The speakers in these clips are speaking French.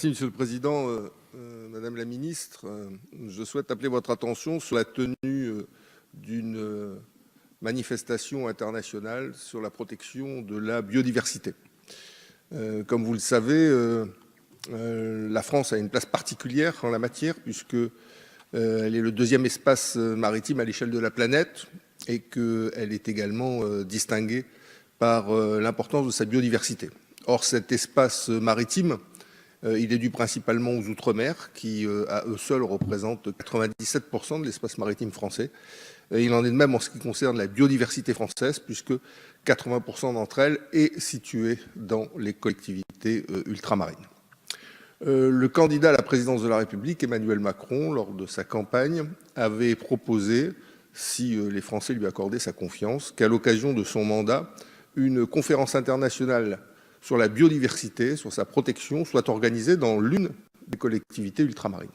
Merci, Monsieur le Président. Madame la Ministre, je souhaite appeler votre attention sur la tenue d'une manifestation internationale sur la protection de la biodiversité. Comme vous le savez, la France a une place particulière en la matière puisque elle est le deuxième espace maritime à l'échelle de la planète et qu'elle est également distinguée par l'importance de sa biodiversité. Or, cet espace maritime, il est dû principalement aux Outre-mer qui, à eux seuls, représentent 97% de l'espace maritime français. Il en est de même en ce qui concerne la biodiversité française, puisque 80% d'entre elles est située dans les collectivités ultramarines. Le candidat à la présidence de la République, Emmanuel Macron, lors de sa campagne, avait proposé, si les Français lui accordaient sa confiance, qu'à l'occasion de son mandat, une conférence internationale sur la biodiversité, sur sa protection, soit organisée dans l'une des collectivités ultramarines.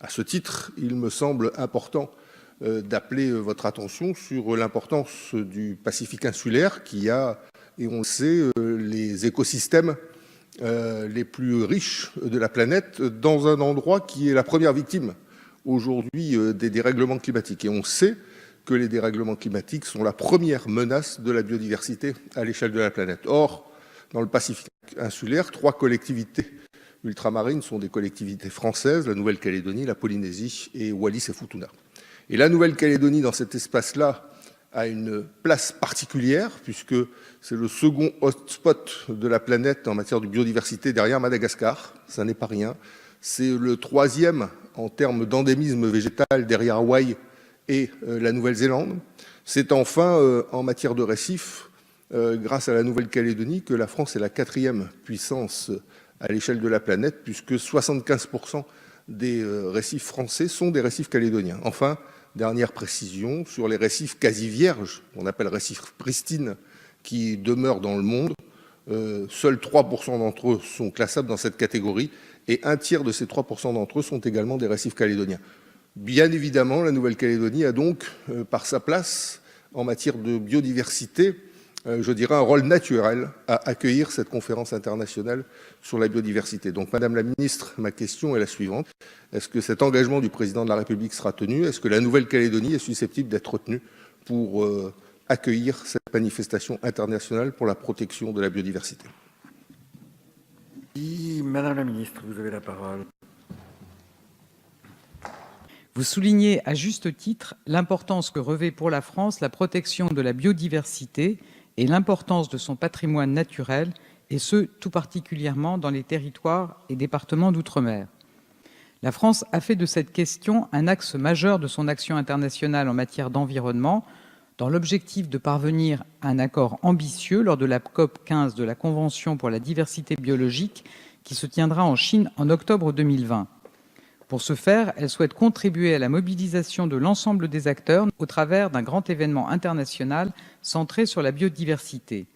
À ce titre, il me semble important d'appeler votre attention sur l'importance du Pacifique insulaire qui a, et on le sait, les écosystèmes les plus riches de la planète dans un endroit qui est la première victime aujourd'hui des dérèglements climatiques. Et on sait que les dérèglements climatiques sont la première menace de la biodiversité à l'échelle de la planète. Or, dans le Pacifique insulaire, 3 collectivités ultramarines sont des collectivités françaises, la Nouvelle-Calédonie, la Polynésie et Wallis et Futuna. Et la Nouvelle-Calédonie, dans cet espace-là, a une place particulière, puisque c'est le second hotspot de la planète en matière de biodiversité derrière Madagascar. Ça n'est pas rien. C'est le 3e en termes d'endémisme végétal derrière Hawaï et la Nouvelle-Zélande. C'est enfin, en matière de récifs, grâce à la Nouvelle-Calédonie, que la France est la 4e puissance à l'échelle de la planète, puisque 75% des récifs français sont des récifs calédoniens. Enfin, dernière précision, sur les récifs quasi vierges, on appelle récifs pristines, qui demeurent dans le monde, seuls 3% d'entre eux sont classables dans cette catégorie, et un tiers de ces 3% d'entre eux sont également des récifs calédoniens. Bien évidemment, la Nouvelle-Calédonie a donc, par sa place en matière de biodiversité, je dirais, un rôle naturel à accueillir cette conférence internationale sur la biodiversité. Donc, Madame la Ministre, ma question est la suivante. Est-ce que cet engagement du Président de la République sera tenu? Est-ce que la Nouvelle-Calédonie est susceptible d'être retenue pour accueillir cette manifestation internationale pour la protection de la biodiversité? Madame la Ministre, vous avez la parole. Vous soulignez à juste titre l'importance que revêt pour la France la protection de la biodiversité et l'importance de son patrimoine naturel, et ce, tout particulièrement dans les territoires et départements d'outre-mer. La France a fait de cette question un axe majeur de son action internationale en matière d'environnement, dans l'objectif de parvenir à un accord ambitieux lors de la COP15 de la Convention pour la diversité biologique qui se tiendra en Chine en octobre 2020. Pour ce faire, elle souhaite contribuer à la mobilisation de l'ensemble des acteurs au travers d'un grand événement international centré sur la biodiversité.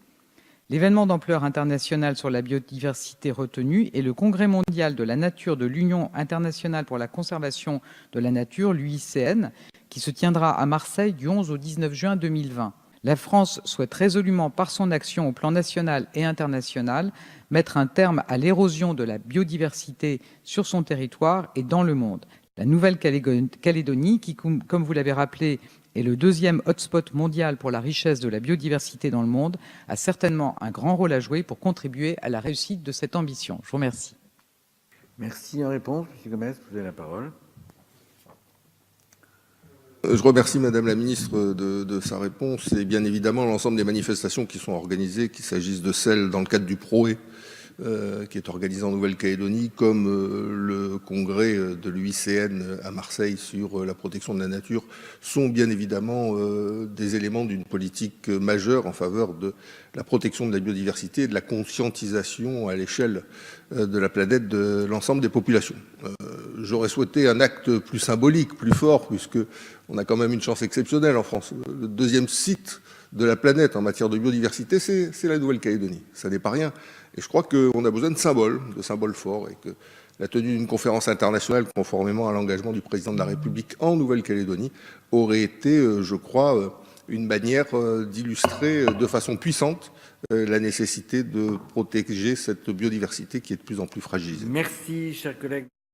L'événement d'ampleur internationale sur la biodiversité retenu est le Congrès mondial de la nature de l'Union internationale pour la conservation de la nature, l'UICN, qui se tiendra à Marseille du 11 au 19 juin 2020. La France souhaite résolument, par son action au plan national et international, mettre un terme à l'érosion de la biodiversité sur son territoire et dans le monde. La Nouvelle-Calédonie, qui, comme vous l'avez rappelé, est le 2e hotspot mondial pour la richesse de la biodiversité dans le monde, a certainement un grand rôle à jouer pour contribuer à la réussite de cette ambition. Je vous remercie. Merci. En réponse, M. Gomes, vous avez la parole. Je remercie Madame la Ministre de sa réponse et bien évidemment l'ensemble des manifestations qui sont organisées, qu'il s'agisse de celles dans le cadre du PROE qui est organisé en Nouvelle-Calédonie, comme le congrès de l'UICN à Marseille sur la protection de la nature, sont bien évidemment des éléments d'une politique majeure en faveur de la protection de la biodiversité et de la conscientisation à l'échelle de la planète de l'ensemble des populations. J'aurais souhaité un acte plus symbolique, plus fort, puisque on a quand même une chance exceptionnelle en France. Le 2e site de la planète en matière de biodiversité, c'est la Nouvelle-Calédonie. Ça n'est pas rien. Et je crois qu'on a besoin de symboles forts, et que la tenue d'une conférence internationale, conformément à l'engagement du Président de la République en Nouvelle-Calédonie, aurait été, je crois, une manière d'illustrer de façon puissante la nécessité de protéger cette biodiversité qui est de plus en plus fragilisée. Merci, chers collègues.